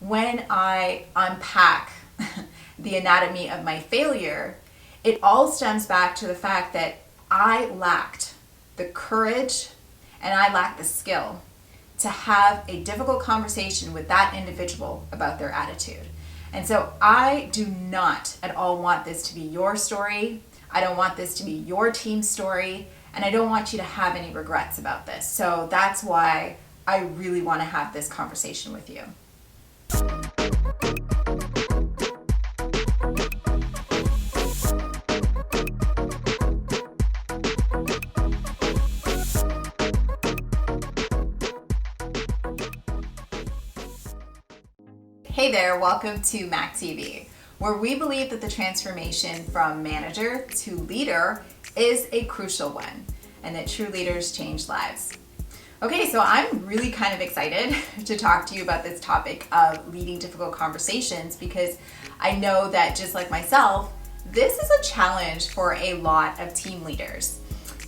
when I unpack the anatomy of my failure, it all stems back to the fact that I lacked the courage and I lacked the skill to have a difficult conversation with that individual about their attitude. And so I do not at all want this to be your story. I don't want this to be your team's story. And I don't want you to have any regrets about this. So that's why I really want to have this conversation with you. Hey there, welcome to MakTV, where we believe that the transformation from manager to leader is a crucial one, and that true leaders change lives. Okay, so I'm really kind of excited to talk to you about this topic of leading difficult conversations, because I know that just like myself, this is a challenge for a lot of team leaders.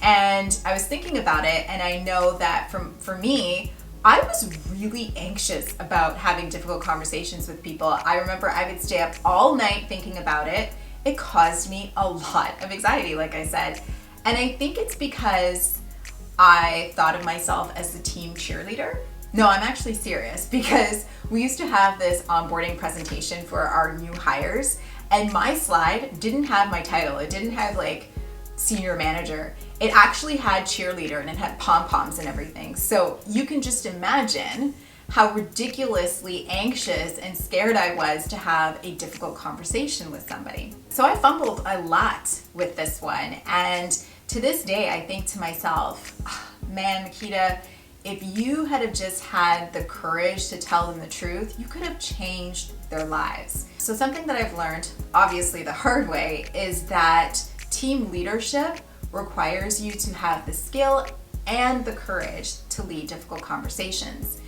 And I was thinking about it, and I know that for me, I was really anxious about having difficult conversations with people. I remember I would stay up all night thinking about it. It caused me a lot of anxiety, like I said. And I think it's because I thought of myself as the team cheerleader. No, I'm actually serious, because we used to have this onboarding presentation for our new hires, and my slide didn't have my title. It didn't have like senior manager. It actually had cheerleader, and it had pom-poms and everything. So you can just imagine how ridiculously anxious and scared I was to have a difficult conversation with somebody. So I fumbled a lot with this one. And to this day, I think to myself, man, Makita, if you had have just had the courage to tell them the truth, you could have changed their lives. So something that I've learned, obviously the hard way, is that team leadership requires you to have the skill and the courage to lead difficult conversations.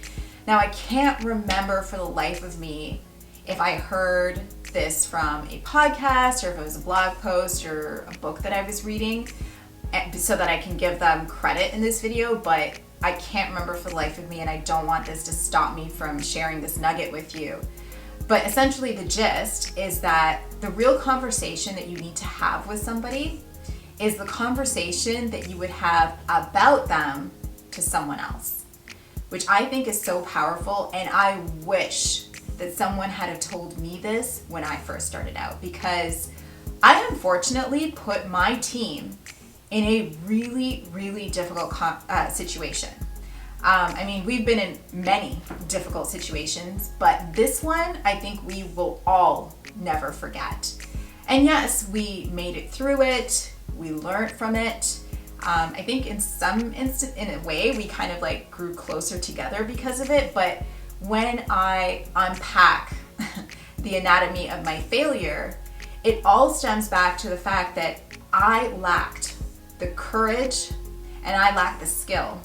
Now, I can't remember for the life of me if I heard this from a podcast or if it was a blog post or a book that I was reading, so that I can give them credit in this video, but I can't remember for the life of me, and I don't want this to stop me from sharing this nugget with you. But essentially the gist is that the real conversation that you need to have with somebody is the conversation that you would have about them to someone else, which I think is so powerful. And I wish that someone had have told me this when I first started out, because I unfortunately put my team in a really, really difficult situation. I mean, we've been in many difficult situations, but this one, I think we will all never forget. And yes, we made it through it. We learned from it. I think in a way, we kind of like grew closer together because of it. But when I unpack the anatomy of my failure, it all stems back to the fact that I lacked the courage and I lacked the skill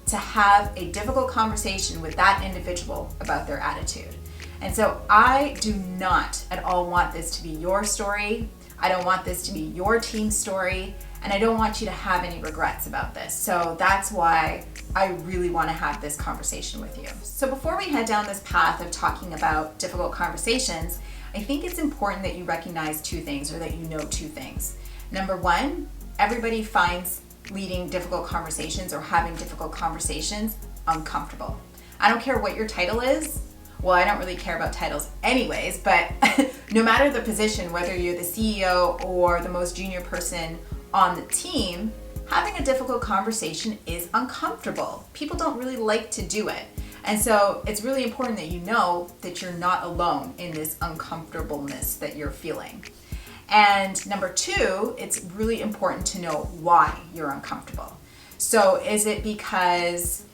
to have a difficult conversation with that individual about their attitude. And so I do not at all want this to be your story. I don't want this to be your team's story, and I don't want you to have any regrets about this. So that's why I really want to have this conversation with you. So before we head down this path of talking about difficult conversations, I think it's important that you recognize two things, or that you know two things. Number one, everybody finds leading difficult conversations or having difficult conversations uncomfortable. I don't care what your title is. Well, I don't really care about titles anyways, but no matter the position, whether you're the CEO or the most junior person on the team, having a difficult conversation is uncomfortable. People don't really like to do it. And so it's really important that you know that you're not alone in this uncomfortableness that you're feeling. And number two, it's really important to know why you're uncomfortable. So is it because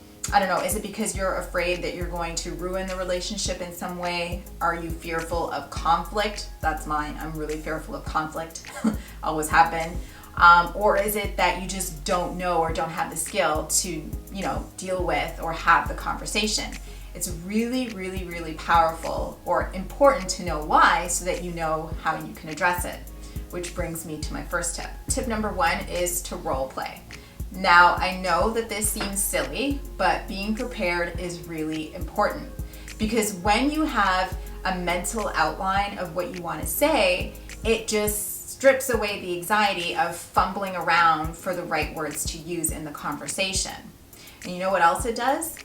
you're afraid that you're going to ruin the relationship in some way? Are you fearful of conflict? That's mine. I'm really fearful of conflict. Always have been. Or is it that you just don't know or don't have the skill to, deal with or have the conversation? It's really, really, really powerful or important to know why, so that you know how you can address it. Which brings me to my first tip. Tip number one is to role play. Now, I know that this seems silly, but being prepared is really important, Because when you have a mental outline of what you want to say, it just strips away the anxiety of fumbling around for the right words to use in the conversation. And you know what else it does?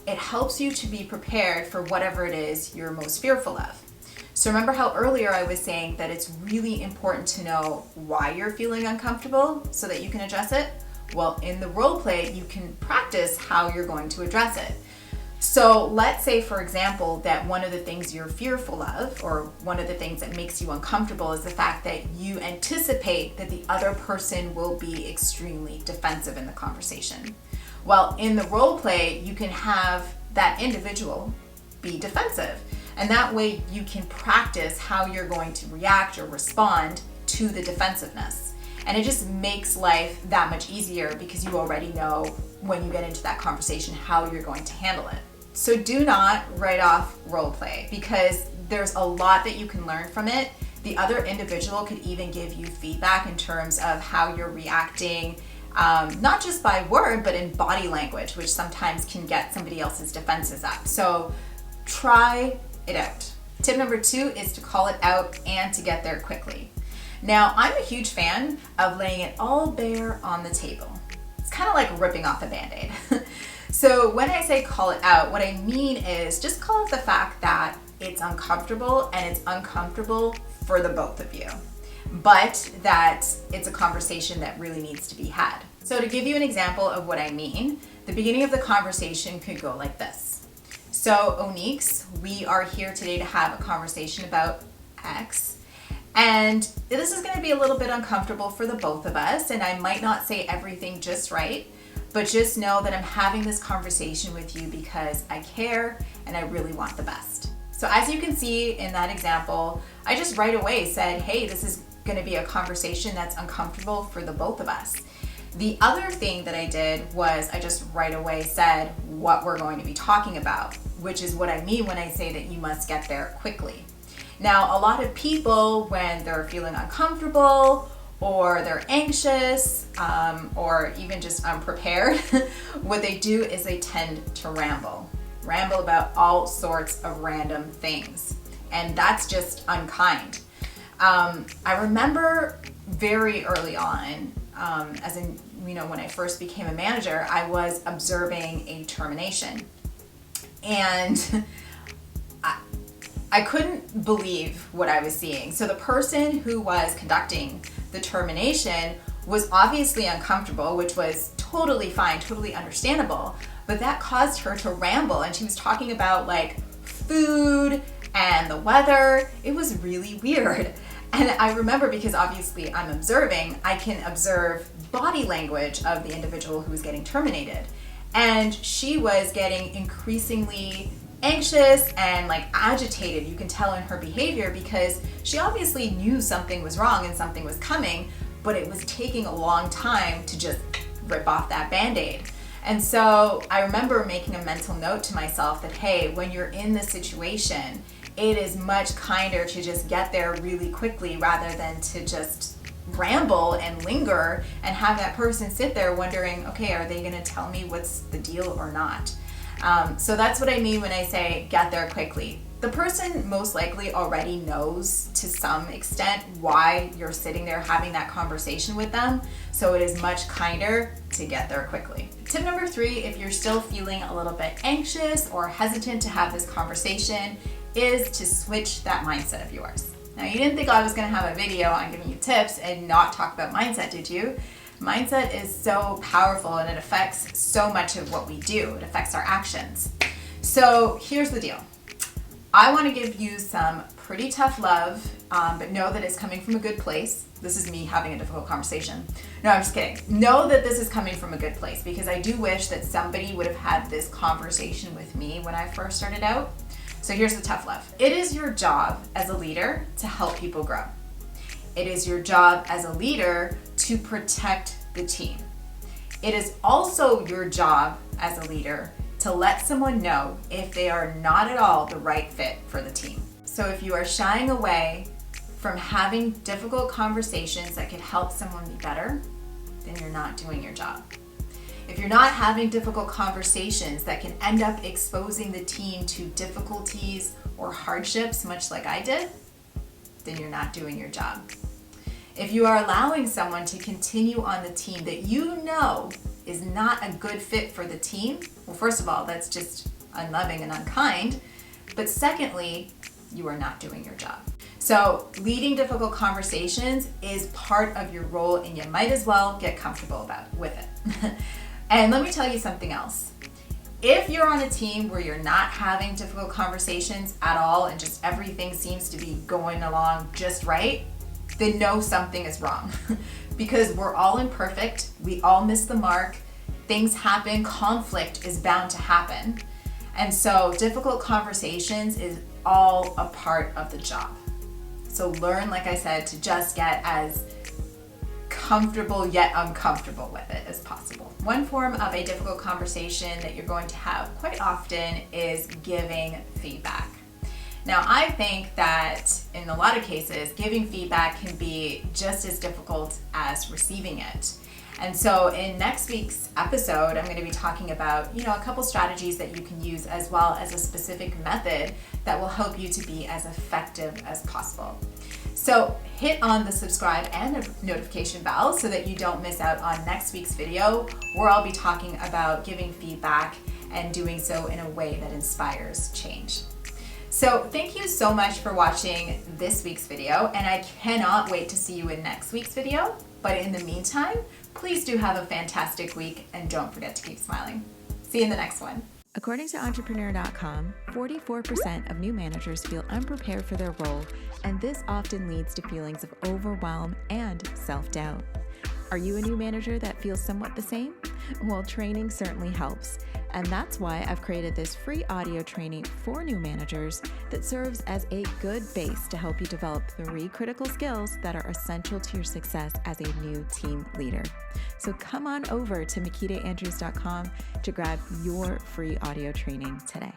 It helps you to be prepared for whatever it is you're most fearful of. So remember how earlier I was saying that it's really important to know why you're feeling uncomfortable so that you can address it? Well, in the role play, you can practice how you're going to address it. So let's say, for example, that one of the things you're fearful of, or one of the things that makes you uncomfortable, is the fact that you anticipate that the other person will be extremely defensive in the conversation. Well, in the role play, you can have that individual be defensive. And that way you can practice how you're going to react or respond to the defensiveness. And it just makes life that much easier because you already know when you get into that conversation how you're going to handle it. So do not write off role play because there's a lot that you can learn from it. The other individual could even give you feedback in terms of how you're reacting, not just by word, but in body language, which sometimes can get somebody else's defenses up. So try it out. Tip number 2 is to call it out and to get there quickly. Now, I'm a huge fan of laying it all bare on the table. It's kind of like ripping off a Band-Aid. So when I say call it out, what I mean is just call out the fact that it's uncomfortable and it's uncomfortable for the both of you, but that it's a conversation that really needs to be had. So to give you an example of what I mean, the beginning of the conversation could go like this. So Onyx, we are here today to have a conversation about X. And this is going to be a little bit uncomfortable for the both of us, and I might not say everything just right, but just know that I'm having this conversation with you because I care and I really want the best. So as you can see in that example, I just right away said, hey, this is going to be a conversation that's uncomfortable for the both of us. The other thing that I did was I just right away said what we're going to be talking about, which is what I mean when I say that you must get there quickly. Now, a lot of people, when they're feeling uncomfortable or they're anxious or even just unprepared, what they do is they tend to ramble about all sorts of random things. And that's just unkind. I remember very early on, as in, when I first became a manager, I was observing a termination. And I couldn't believe what I was seeing. So the person who was conducting the termination was obviously uncomfortable, which was totally fine, totally understandable, but that caused her to ramble, and she was talking about like food and the weather. It was really weird. And I remember, because obviously I'm observing, I can observe body language of the individual who was getting terminated. And she was getting increasingly anxious and like agitated. You can tell in her behavior because she obviously knew something was wrong and something was coming, but it was taking a long time to just rip off that Band-Aid. And so I remember making a mental note to myself that, hey, when you're in this situation, it is much kinder to just get there really quickly rather than to just ramble and linger and have that person sit there wondering, okay, are they going to tell me what's the deal or not? So that's what I mean when I say get there quickly. The person most likely already knows to some extent why you're sitting there having that conversation with them, so it is much kinder to get there quickly. Tip number 3, if you're still feeling a little bit anxious or hesitant to have this conversation, is to switch that mindset of yours. Now, you didn't think I was going to have a video on giving you tips and not talk about mindset, did you? Mindset is so powerful and it affects so much of what we do. It affects our actions. So here's the deal. I want to give you some pretty tough love, but know that it's coming from a good place. This is me having a difficult conversation. No, I'm just kidding. Know that this is coming from a good place, because I do wish that somebody would have had this conversation with me when I first started out. So here's the tough love. It is your job as a leader to help people grow. It is your job as a leader to protect the team. It is also your job as a leader to let someone know if they are not at all the right fit for the team. So if you are shying away from having difficult conversations that could help someone be better, then you're not doing your job. If you're not having difficult conversations that can end up exposing the team to difficulties or hardships, much like I did, then you're not doing your job. If you are allowing someone to continue on the team that you know is not a good fit for the team, well, first of all, that's just unloving and unkind. But secondly, you are not doing your job. So leading difficult conversations is part of your role, and you might as well get comfortable with it. And let me tell you something else. If you're on a team where you're not having difficult conversations at all and just everything seems to be going along just right, then know something is wrong. Because we're all imperfect, we all miss the mark, things happen, conflict is bound to happen. And so difficult conversations is all a part of the job. So learn, like I said, to just get as comfortable yet uncomfortable with it as possible. One form of a difficult conversation that you're going to have quite often is giving feedback. Now, I think that in a lot of cases, giving feedback can be just as difficult as receiving it. And so in next week's episode, I'm going to be talking about, a couple strategies that you can use, as well as a specific method that will help you to be as effective as possible. So hit on the subscribe and the notification bell so that you don't miss out on next week's video, where I'll be talking about giving feedback and doing so in a way that inspires change. So thank you so much for watching this week's video, and I cannot wait to see you in next week's video. But in the meantime, please do have a fantastic week, and don't forget to keep smiling. See you in the next one. According to Entrepreneur.com, 44% of new managers feel unprepared for their role, and this often leads to feelings of overwhelm and self-doubt. Are you a new manager that feels somewhat the same? Well, training certainly helps. And that's why I've created this free audio training for new managers that serves as a good base to help you develop 3 critical skills that are essential to your success as a new team leader. So come on over to MakitaAndrews.com to grab your free audio training today.